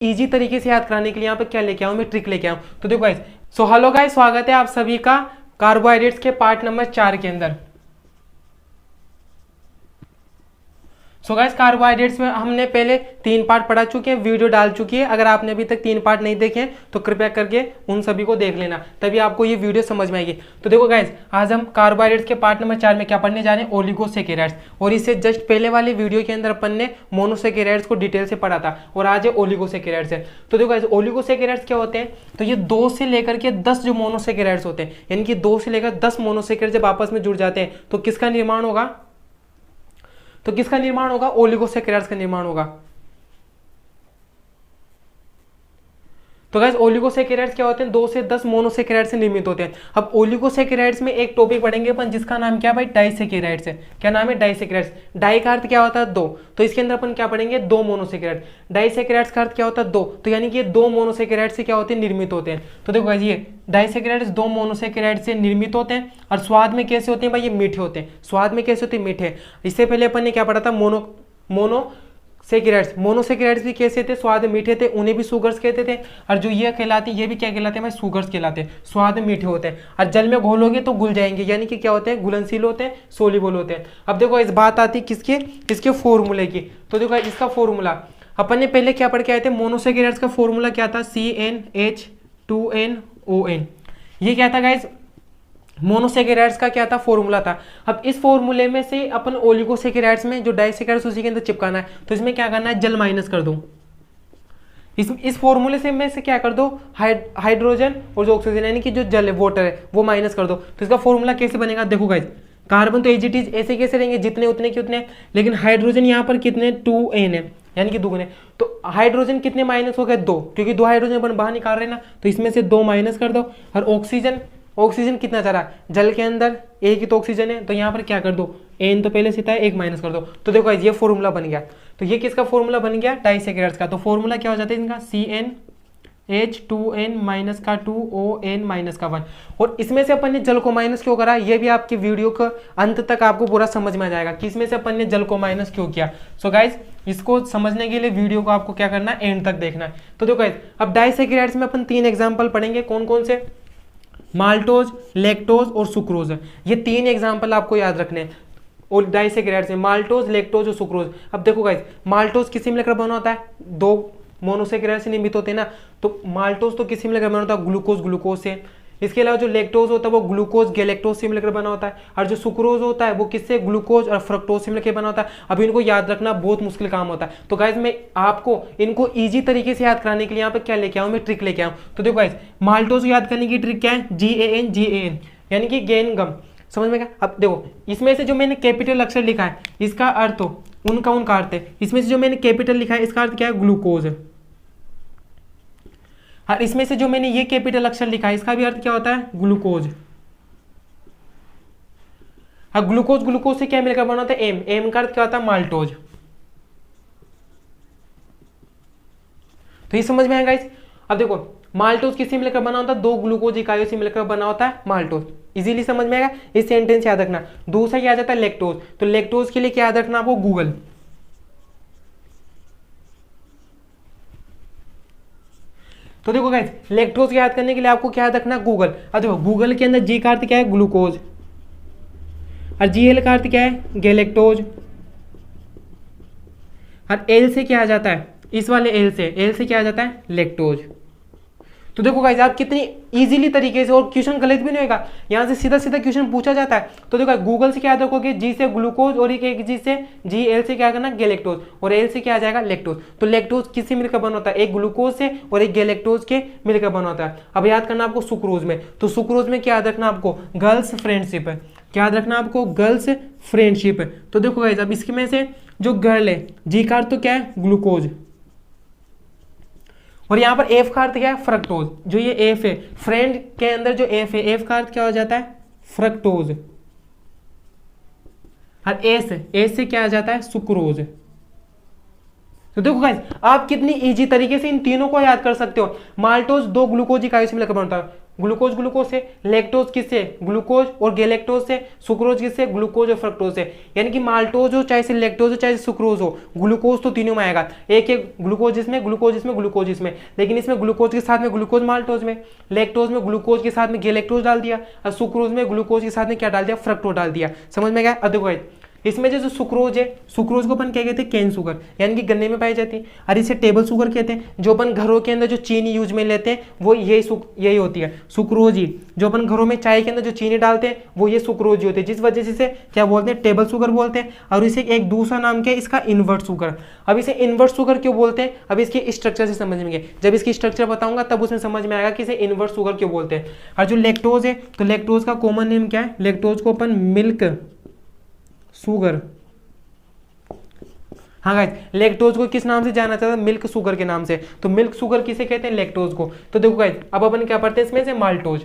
Easy तरीके से याद कराने के लिए यहाँ पे क्या लेके आऊँ मैं, ट्रिक लेके आऊँ। तो देखो गाइस, हेलो गाइस, स्वागत है आप सभी का कार्बोहाइड्रेट्स के पार्ट नंबर 4 के अंदर। गाइस, कार्बोहाइड्रेट्स में हमने पहले 3 पार्ट पढ़ा चुके हैं, वीडियो डाल चुकी है। अगर आपने अभी तक 3 पार्ट नहीं देखे हैं तो कृपया करके उन सभी को देख लेना, तभी आपको ये वीडियो समझ में आएगी। तो देखो गाइस, आज हम कार्बोहाइड्रेट्स के पार्ट नंबर 4 में क्या पढ़ने जा रहे हैं, ओलिगोसैकेराइड्स। और इससे जस्ट पहले वाले वीडियो के अंदर अपन ने मोनोसैकेराइड्स को डिटेल से पढ़ा था, और आज ये ओलिगोसैकेराइड्स है। तो देखो गाइस, ओलिगोसैकेराइड्स क्या होते हैं, तो ये 2 से लेकर के 10 जो मोनोसैकेराइड्स होते हैं, यानी कि 2 से लेकर 10 मोनोसैकेराइड्स जब आपस में जुड़ जाते हैं तो किसका निर्माण होगा, ओलिगोसैकेराइड्स का निर्माण होगा। तो गाइस, ओलिगोसैकेराइड्स क्या होते हैं, 2 से 10 मोनोसैकेराइड्स से निर्मित होते हैं। अब ओलिगोसैकेराइड्स में एक टॉपिक पढ़ेंगे अपन जिसका नाम क्या भाई, डाइसैकेराइड्स है। क्या नाम है, डाइसैकेराइड्स। डाई का अर्थ क्या होता है, 2, तो इसके अंदर अपन क्या पढ़ेंगे, 2 मोनोसैकेराइड। डाइसैकेराइड्स का अर्थ क्या होता है, 2, तो यानी कि ये 2 मोनोसैकेराइड से क्या होते हैं, निर्मित होते हैं। तो देखो गाइस, ये डाइसैकेराइड्स 2 मोनोसैकेराइड से निर्मित होते हैं। और स्वाद में कैसे होते हैं भाई, ये मीठे होते हैं। स्वाद में कैसे होते हैं, मीठे। इससे पहले अपन ने क्या पढ़ा था, मोनोसैकेराइड्स भी कैसे थे, स्वाद मीठे थे, उन्हें भी सुगर्स कहते थे। और जो ये कहलाते हैं, ये भी क्या कहलाते हैं भाई, सुगर्स कहलाते हैं, स्वाद मीठे होते हैं। और जल में घोलोगे तो घुल जाएंगे, यानी कि क्या होते हैं, घुलनशील होते हैं, सोल्यूबल होते हैं। अब देखो इस बात आती है किसके फॉर्मूले की। तो देखो इसका फॉर्मूला अपन ने पहले क्या पढ़ के आए थे, मोनोसैकेराइड्स का फॉर्मूला क्या था, CnH2nOn। ये क्या था गाइस, मोनोसैकेराइड्स का क्या था, फॉर्मूला था। अब इस फॉर्मूले में से अपन ओलिगोसैकेराइड्स में जो डाइसैकेराइड्स उसी के अंदर चिपकाना है, तो इसमें क्या करना है, जल माइनस कर दो। इस फॉर्मूले से में से क्या कर दो, हाइड्रोजन और जो ऑक्सीजन यानी कि जो जल है, वाटर है, वो माइनस कर दो। तो इसका फॉर्मूला कैसे बनेगा, देखो गाइस, कार्बन तो एजिटीज ऐसे कैसे रहेंगे, जितने उतने के उतने, लेकिन हाइड्रोजन यहाँ पर कितने, 2n है, यानी कि दुगने। तो हाइड्रोजन कितने माइनस हो गए, 2, क्योंकि 2 हाइड्रोजन अपन बाहर निकाल रहे हैं ना, तो इसमें से 2 माइनस कर दो। और ऑक्सीजन कितना जा रहा है, जल के अंदर एक ही तो ऑक्सीजन है, तो यहाँ पर क्या कर दो, n तो पहले से था, 1 माइनस कर दो। तो देखो ये फॉर्मूला बन गया। तो ये किसका फॉर्मूला बन गया, डाइसैकेराइड्स का। तो फॉर्मूला क्या हो जाता है इनका, CnH2n माइनस का 2ON माइनस का 1। और इसमें से अपन ने जल को माइनस क्यों करा, ये भी आपकी वीडियो का अंत तक आपको पूरा समझ में आ जाएगा कि इसमें से अपन ने जल को माइनस क्यों किया। सो गाइज, इसको समझने के लिए वीडियो को आपको क्या करना है, एंड तक देखना है। तो देखो गाइज, अब डाइसैकेराइड्स में अपन 3 एग्जाम्पल पढ़ेंगे, कौन कौन से, माल्टोज, लैक्टोज और सुक्रोज। ये 3 एग्जाम्पल आपको याद रखने हैं और डाइसैकेराइड्स में, माल्टोज, लैक्टोज और सुक्रोज। अब देखो गाइस, माल्टोज किसी मिलकर बना होता है, 2 मोनोसैकेराइड से निर्मित होते हैं ना, तो माल्टोज तो किसी मिलकर बना होता है, ग्लूकोज से। इसके अलावा जो लैक्टोज होता है वो ग्लूकोज गैलेक्टोज से मिलकर बना होता है। और जो सुक्रोज होता है वो किससे, ग्लूकोज और फ्रक्टोज से मिलकर बना होता है। अब इनको याद रखना बहुत मुश्किल काम होता है। तो गाइज, मैं आपको इनको इजी तरीके से याद कराने के लिए यहाँ पे क्या लेके आऊँ, मैं ट्रिक लेके आऊँ। तो देखो गाइज, माल्टोज को याद करने की ट्रिक क्या है, GAN यानी कि गेन गम, समझ में क्या। अब देखो, इसमें से जो मैंने कैपिटल अक्षर लिखा है इसका अर्थ उनका अर्थ है। इसमें से जो मैंने कैपिटल लिखा है इसका अर्थ क्या है, ग्लूकोज है। और इसमें से जो मैंने ये कैपिटल अक्षर लिखा है इसका भी अर्थ क्या होता है, ग्लूकोज। और ग्लूकोज से क्या मिलकर बना होता है, एम का अर्थ क्या होता है, माल्टोज। तो ये समझ में आएगा गाइस। अब देखो, माल्टोज किससे मिलकर बना होता है, 2 ग्लूकोज इकाइयों से मिलकर बना होता है माल्टोज। इजीली समझ में आएगा, इस सेंटेंस याद रखना। दूसरा क्या आ जाता है, लैक्टोज। तो लैक्टोज के लिए क्या याद रखना आपको, गूगल। तो देखो गाइस, लैक्टोज याद करने के लिए आपको क्या याद रखना, गूगल। अब देखो, गूगल के अंदर जी का अर्थ क्या है, ग्लूकोज, और GL का अर्थ क्या है, गैलेक्टोज। और एल से क्या आ जाता है, इस वाले एल से क्या आ जाता है, लैक्टोज। तो देखो गाइस, आप कितनी इजीली तरीके से, और क्वेश्चन गलत भी नहीं होगा, यहाँ से सीधा सीधा क्वेश्चन पूछा जाता है। तो देखो, गूगल से क्या याद रखोगे, जी से ग्लूकोज, और एक जी से GL से क्या करना, गैलेक्टोज, और एल से क्या आ जाएगा, लैक्टोज। तो लैक्टोज किससे मिलकर बना होता है, एक ग्लूकोज से और एक गैलेक्टोज के मिलकर बना होता है। अब याद करना आपको सुक्रोज में, तो सुक्रोज में क्या याद रखना आपको, गर्ल्स फ्रेंडशिप है। क्या याद रखना आपको, गर्ल्स फ्रेंडशिप है। तो देखो गाइस, अब इसके में से जो गर्ल है, जी का अर्थ तो क्या है, ग्लूकोज, और यहाँ पर एफ का अर्थ क्या है, फ्रक्टोज। जो ये एफ है, फ्रेंड के अंदर जो एफ है, एफ का अर्थ क्या हो जाता है, फ्रक्टोज। और एस से क्या आ जाता है, सुक्रोज। तो देखो गाइस, आप कितनी इजी तरीके से इन तीनों को याद कर सकते हो। माल्टोज 2 ग्लूकोज इकाइयों से मिलकर बनता है, ग्लूकोज ग्लूकोज से, लैक्टोज किससे, ग्लूकोज और गैलेक्टोज से, सुक्रोज किससे, ग्लूकोज और फ्रक्टोज से। यानी कि माल्टोज हो चाहे लैक्टोज हो चाहे सुक्रोज हो, ग्लूकोज तो तीनों में आएगा। एक एक ग्लूकोज इसमें, ग्लूकोज इसमें, ग्लूकोज इसमें, लेकिन इसमें ग्लूकोज के साथ में ग्लूकोज माल्टोज में, लैक्टोज में ग्लूकोज के साथ में गैलेक्टोज डाल दिया, और सुक्रोज में ग्लूकोज के साथ में क्या डाल दिया, फ्रक्टोज डाल दिया। समझ में गया। अब देखो इसमें जो सुक्रोज है, सुक्रोज को अपन क्या कहते हैं, कैन शुगर, यानी कि गन्ने में पाई जाती है, और इसे टेबल शुगर कहते हैं। जो अपन घरों के अंदर जो चीनी यूज में लेते हैं वो यही होती है, सुक्रोज ही। जो अपन घरों में चाय के अंदर जो चीनी डालते हैं वो ये सुक्रोज होती है, जिस वजह से इसे क्या बोलते हैं, टेबल शुगर बोलते हैं। और इसे एक दूसरा नाम क्या है इसका, इन्वर्ट शुगर। अब इसे इन्वर्ट शुगर क्यों बोलते हैं, अब इसकी स्ट्रक्चर से समझेंगे। जब इसकी स्ट्रक्चर बताऊंगा तब उसमें समझ में आएगा कि इसे इन्वर्ट शुगर क्यों बोलते हैं। और जो लैक्टोज है, तो लैक्टोज का कॉमन नेम क्या है, लैक्टोज को अपन मिल्क शुगर, हाँ गाइस, लैक्टोज को किस नाम से जाना जाता है, मिल्क शुगर के नाम से। तो मिल्क शुगर किसे कहते हैं, लैक्टोज को। तो देखो गाइस अब अपन क्या पढ़ते हैं इसमें से, माल्टोज।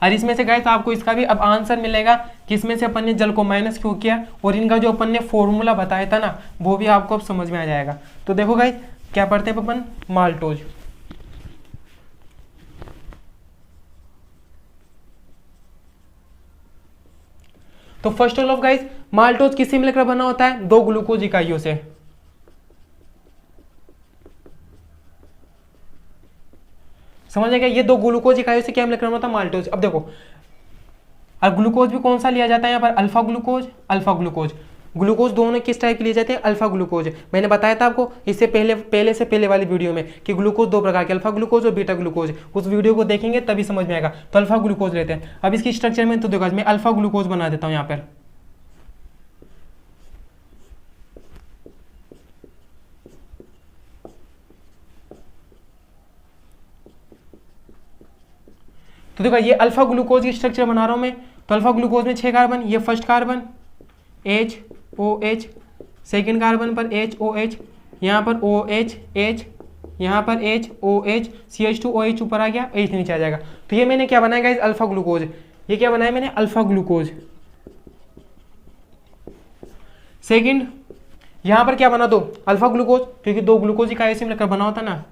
और इसमें से गाइस आपको इसका भी अब आंसर मिलेगा कि इसमें से अपन ने जल को माइनस क्यों किया, और इनका जो अपन ने फॉर्मूला बताया था ना वो भी आपको अब समझ में आ जाएगा। तो देखो गाइस क्या पढ़ते हैं अपन, माल्टोज। तो फर्स्ट ऑफ गाइस माल्टोज किससे मिलकर बना होता है, दो ग्लूकोज इकाइयों से। समझ आएगा, ये दो ग्लूकोज इकाइयों से क्या मिलकर बना होता है, माल्टोज। अब देखो और ग्लूकोज भी कौन सा लिया जाता है यहाँ पर, alpha glucose, alpha glucose. Glucose दोनों किस टाइप के लिए जाते हैं, अल्फा ग्लूकोज। मैंने बताया था आपको इससे पहले वाली वीडियो में कि ग्लूकोज दो प्रकार के, अल्फा ग्लूकोज और बीटा ग्लूकोज। उस वीडियो को देखेंगे तभी समझ में आएगा। तो अल्फा ग्लूकोज लेते हैं। अब इसकी स्ट्रक्चर में तो देखो मैं अल्फा ग्लूकोज बना देता हूँ यहाँ पर। तो देखो ये अल्फा ग्लूकोज की स्ट्रक्चर बना रहा हूं मैं। तो अल्फा ग्लूकोज में 6 कार्बन, ये first carbon HOH, second carbon पर HOH, यहाँ पर OH H, यहाँ पर HOH, CH2OH ऊपर आ गया, H नीचे आ जाएगा। तो ये मैंने क्या बनाया गाइस, अल्फा ग्लूकोज। ये क्या बनाया मैंने, अल्फा ग्लूकोज। सेकेंड यहाँ पर क्या बना, दो अल्फा ग्लूकोज, क्योंकि दो ग्लूकोज इकाई से मिलकर बना होता ना।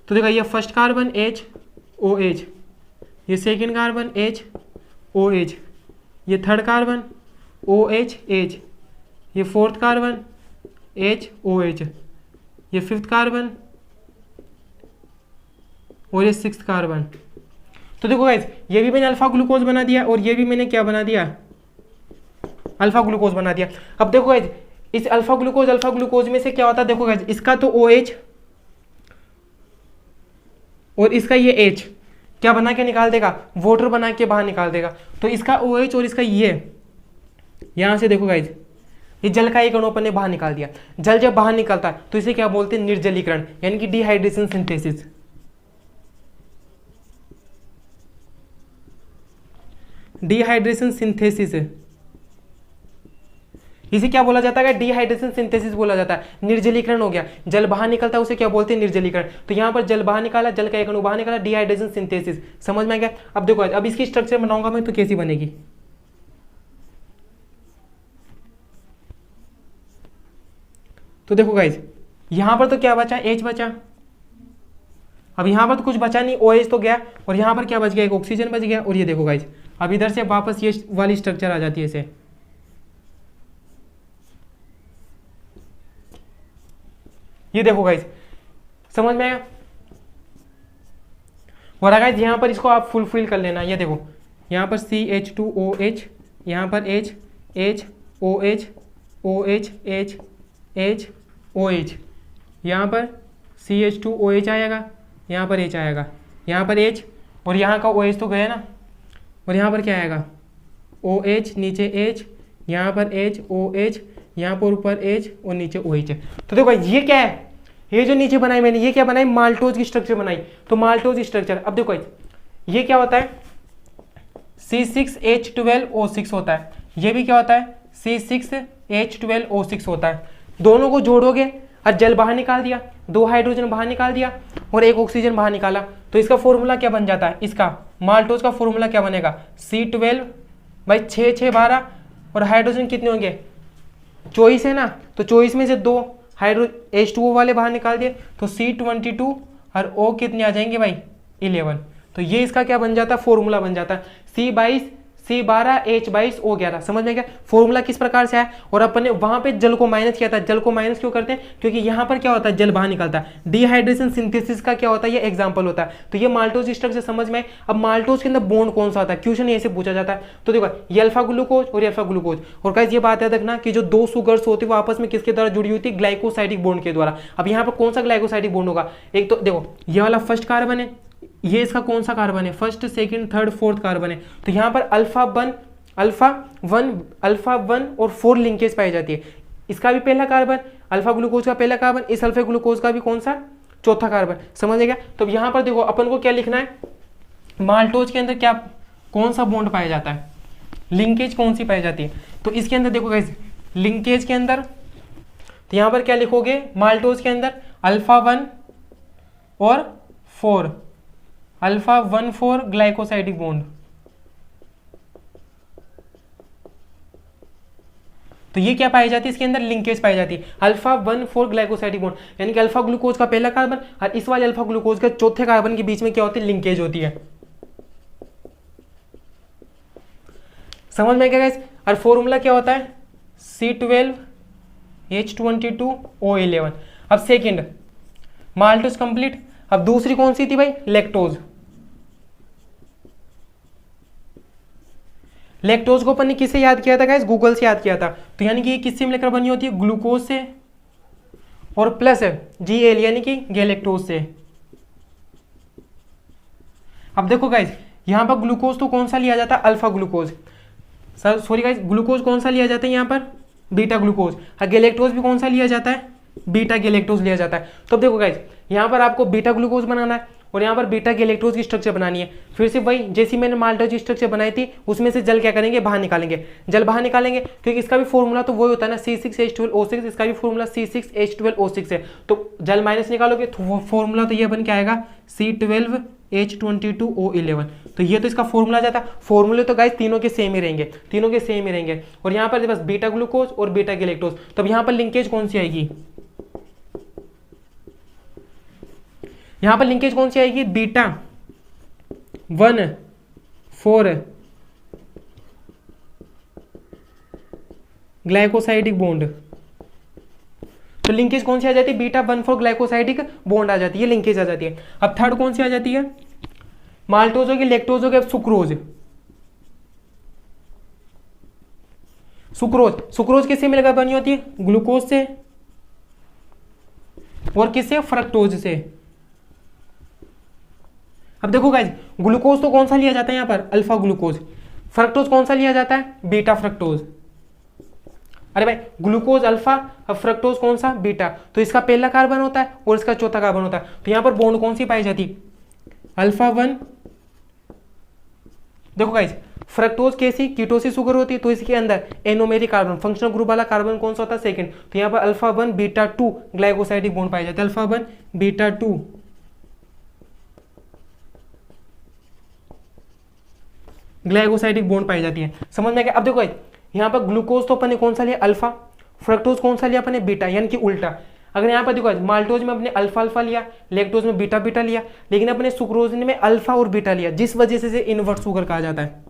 तो देखो ये फर्स्ट कार्बन HOH, ये सेकेंड कार्बन HOH, ये थर्ड कार्बन OH H, ये फोर्थ कार्बन HOH, ये फिफ्थ कार्बन और ये सिक्स्थ कार्बन। तो देखो गाइस ये भी मैंने अल्फा ग्लूकोज बना दिया और ये भी मैंने क्या बना दिया, अल्फा ग्लूकोज बना दिया। अब देखो गाइस इस अल्फा ग्लूकोज में से क्या होता है, देखो गाइस इसका तो OH और इसका ये H क्या बना के निकाल देगा, वाटर बना के बाहर निकाल देगा। तो इसका OH और इसका ये यहां से देखो गाइज ये जल का एक अणु अपन ने बाहर निकाल दिया। जल जब बाहर निकलता है तो इसे क्या बोलते हैं, निर्जलीकरण, यानी कि डिहाइड्रेशन सिंथेसिस। डिहाइड्रेशन सिंथेसिस इसे क्या बोला जाता है, डिहाइड्रेशन सिंथेसिस बोला जाता है। निर्जलीकरण हो गया, जल बाहर निकलता है उसे क्या बोलते हैं, निर्जलीकरण। तो यहाँ पर जल बाहर निकाला, जल का एक अणु बाहर निकाला, डिहाइड्रेशन सिंथेसिस। समझ में आ गया। अब देखो अब इसकी स्ट्रक्चर बनाऊंगा मैं तो कैसी बनेगी। तो देखो गाइज यहां पर तो क्या बचा, H बचा। अब यहां पर तो कुछ बचा नहीं, OH तो गया, और यहां पर क्या बच गया, एक ऑक्सीजन बच गया। और ये देखो गाइज अब इधर से वापस ये वाली स्ट्रक्चर आ जाती है इसे। ये देखो गाइज समझ में आया। और गाइज यहाँ पर इसको आप फुलफिल कर लेना। ये देखो यहाँ पर CH2OH, यहाँ पर H H OH OH H H OH, यहाँ पर CH2OH आएगा, यहाँ पर H आएगा, यहाँ पर H और यहाँ का OH तो गया ना। और यहाँ पर क्या आएगा, OH नीचे H, यहाँ पर H OH, यहाँ पर ऊपर H और नीचे OH है। तो देखो ये क्या है, ये जो नीचे बनाई मैंने ये क्या बनाई, माल्टोज की स्ट्रक्चर बनाई। तो माल्टोज स्ट्रक्चर, अब देखो ये क्या होता है, C6H12O6 होता है। ये भी क्या होता है, C6H12O6 होता है। दोनों को जोड़ोगे और जल बाहर निकाल दिया, 2 हाइड्रोजन बाहर निकाल दिया और 1 ऑक्सीजन बाहर निकाला। तो इसका फॉर्मूला क्या बन जाता है, इसका माल्टोज का फॉर्मूला क्या बनेगा, C12 भाई 6 6 12 और हाइड्रोजन कितने होंगे, 24 है ना। तो 24 में से 2 हाइड्रो H2O वाले बाहर निकाल दिए तो C22 और O कितने आ जाएंगे भाई 11। तो ये इसका क्या बन जाता है, फॉर्मूला बन जाता है C22 C12 H22 O11। समझ में क्या फॉर्मूला किस प्रकार से है। और अपन ने वहां पे जल को माइनस किया था। जल को माइनस क्यों करते हैं, क्योंकि यहाँ पर क्या होता है जल बाहर निकलता है। डिहाइड्रेशन सिंथेसिस का क्या होता है, ये एग्जांपल होता है। तो ये माल्टोज स्ट्रक्चर समझ में। अब माल्टोज के अंदर बॉन्ड कौन सा होता है, क्वेश्चन ऐसे पूछा जाता है। तो देखो ये अल्फा ग्लूकोज और ये अल्फा ग्लूकोज। और गाइस ये बात याद रखना कि जो दो सुगर्स होती है वो आपस में किसके द्वारा जुड़ी हुई थी, ग्लाइकोसाइडिक बॉन्ड के द्वारा। अब यहाँ पर कौन सा ग्लाइकोसाइडिक बॉन्ड होगा, एक तो देखो ये वाला फर्स्ट कार्बन है, ये इसका कौन सा कार्बन है, first second third fourth carbon है। तो यहाँ पर अल्फा वन और 4 लिंकेज पाई जाती है। इसका भी पहला कार्बन, अल्फा ग्लूकोज का पहला कार्बन, इस अल्फा ग्लूकोज का भी कौन सा चौथा कार्बन। समझ गया। तो यहाँ पर देखो अपन को क्या लिखना है, माल्टोज के अंदर क्या कौन सा बॉन्ड पाया जाता है, लिंकेज कौन सी पाई जाती है। तो इसके अंदर देखो गाइस लिंकेज के अंदर, तो यहाँ पर क्या लिखोगे, माल्टोज के अंदर अल्फा 1 और 4, अल्फा 1 4 ग्लाइकोसाइडिक बॉन्ड। तो ये क्या पाई जाती है, इसके अंदर लिंकेज पाई जाती है, अल्फा 1 4 ग्लाइकोसाइडिक बॉन्ड। यानी कि अल्फा ग्लूकोज का पहला कार्बन और इस वाले अल्फा ग्लूकोज के चौथे कार्बन के बीच में क्या होती है, लिंकेज होती है। समझ में क्या गाइस। और फॉर्मूला क्या होता है, C12 H22 O11। अब सेकेंड माल्टोज कंप्लीट। अब दूसरी कौन सी थी भाई, लैक्टोज। लैक्टोज को अपन ने किससे याद किया था गाइस, गूगल से याद किया था। तो यानी कि ये किससे मिलकर बनी होती है, ग्लूकोज से और प्लस Gl यानी कि गैलेक्टोज से। अब देखो गाइस यहां पर ग्लूकोज तो कौन सा लिया जाता है, alpha glucose. Sorry guys glucose कौन सा लिया जाता है यहाँ पर, बीटा ग्लूकोज। और गैलेक्टोज भी कौन सा लिया जाता है, बीटा गैलेक्टोज लिया जाता है। तो देखो गाइस यहाँ पर आपको बीटा ग्लूकोज बनाना है और यहाँ पर बीटा गैलेक्टोज की स्ट्रक्चर बनानी है। फिर से वही जैसी मैंने माल्टोज की स्ट्रक्चर बनाई थी उसमें से जल क्या करेंगे, बाहर निकालेंगे। जल बाहर निकालेंगे क्योंकि इसका भी फॉर्मूला तो वही होता है ना, C6H12O6। इसका भी फॉर्मूला C6H12O6 है। तो जल माइनस निकालोगे तो फॉर्मूला तो ये बन के आएगा C12H22O11। तो ये तो इसका फॉर्मूला जाता। फॉर्मूले तो गाइस तीनों के सेम ही रहेंगे, तीनों के सेम ही रहेंगे। और यहाँ पर बस बीटा ग्लूकोज और बीटा गैलेक्टोज। तो यहाँ पर लिंकेज कौन सी आएगी, यहां पर लिंकेज कौन सी आएगी, बीटा 1 4 ग्लाइकोसाइडिक बॉन्ड। तो लिंकेज कौन सी आ जाती है, बीटा 1 4 ग्लाइकोसाइडिक बॉन्ड आ जाती है, लिंकेज आ जाती है। अब थर्ड कौन सी आ जाती है, माल्टोज हो गई, लैक्टोज हो गया, सुक्रोज। सुक्रोज किससे मिलकर बनी होती है, ग्लूकोज से और किससे, फ्रक्टोज से। अब देखो गाइस ग्लूकोज तो कौन सा लिया जाता है यहाँ पर, अल्फा ग्लूकोज। फ्रक्टोज कौन सा लिया जाता है, बीटा फ्रक्टोज। अरे भाई ग्लूकोज अल्फा, अब फ्रक्टोज कौन सा, बीटा। तो इसका पहला कार्बन होता है और इसका चौथा कार्बन होता है। तो यहाँ पर बॉन्ड कौन सी पाई जाती, अल्फा 1। देखो गाइस फ्रक्टोज कैसी कीटोसिस शुगर होती है, तो इसके अंदर एनोमेरिक कार्बन, फंक्शनल ग्रुप वाला कार्बन कौन सा होता है, सेकंड। तो यहाँ पर alpha 1 beta 2 glycosidic bond pi जाते हैं, alpha 1 beta 2 glycosidic bond pi जाती है। समझ में क्या। अब देखो यहाँ पर ग्लूकोज तो अपन ने कौन सा लिया, अल्फा। फ्रक्टोज कौन सा लिया अपन ने, बीटा, यानी कि उल्टा। अगर यहाँ पर देखो माल्टोज में अपने अल्फा अल्फा लिया, लैक्टोज में बीटा बीटा लिया, लेकिन अपने सुक्रोज में अल्फा और बीटा लिया, जिस वजह से इसे इनवर्ट शुगर कहा जाता है।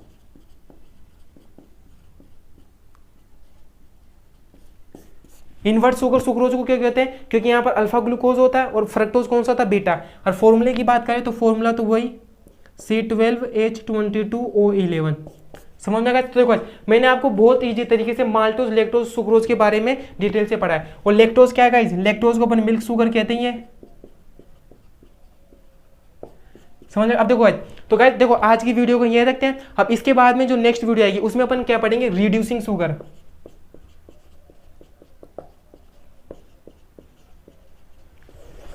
इनवर्ट शुगर सुक्रोज को क्या कहते हैं, क्योंकि यहाँ पर अल्फा ग्लूकोज होता है और फ्रक्टोज कौन सा होता है, बीटा। और फॉर्मूले की बात करें तो फॉर्मूला तो वही C12H22O11। समझ में आया। तो देखो मैंने आपको बहुत इजी तरीके से माल्टोज, लैक्टोज, सुक्रोज के बारे में डिटेल से पढ़ा है। और लैक्टोज क्या है गाइस, लैक्टोज को अपन मिल्क शुगर कहते हैं। समझ में। अब देखो गाइस, तो गाइस देखो आज की वीडियो को ये रखते हैं। अब इसके बाद में जो नेक्स्ट वीडियो आएगी उसमें अपन क्या पढ़ेंगे, रिड्यूसिंग शुगर।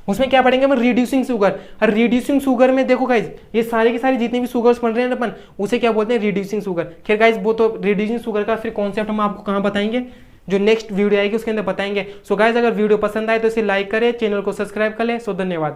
उसमें क्या पढ़ेंगे हम, रिड्यूसिंग शुगर। और रिड्यूसिंग शुगर में देखो गाइज ये सारे के सारे जितने भी शुगर्स पढ़ रहे हैं अपन, उसे क्या बोलते हैं, रिड्यूसिंग शुगर। खैर गाइज वो तो रिड्यूसिंग शुगर का फिर कॉन्सेप्ट हम आपको कहाँ बताएंगे, जो नेक्स्ट वीडियो आएगी उसके अंदर बताएंगे। सो गाइज अगर वीडियो पसंद आए तो इसे लाइक करें, चैनल को सब्सक्राइब कर लें। सो धन्यवाद।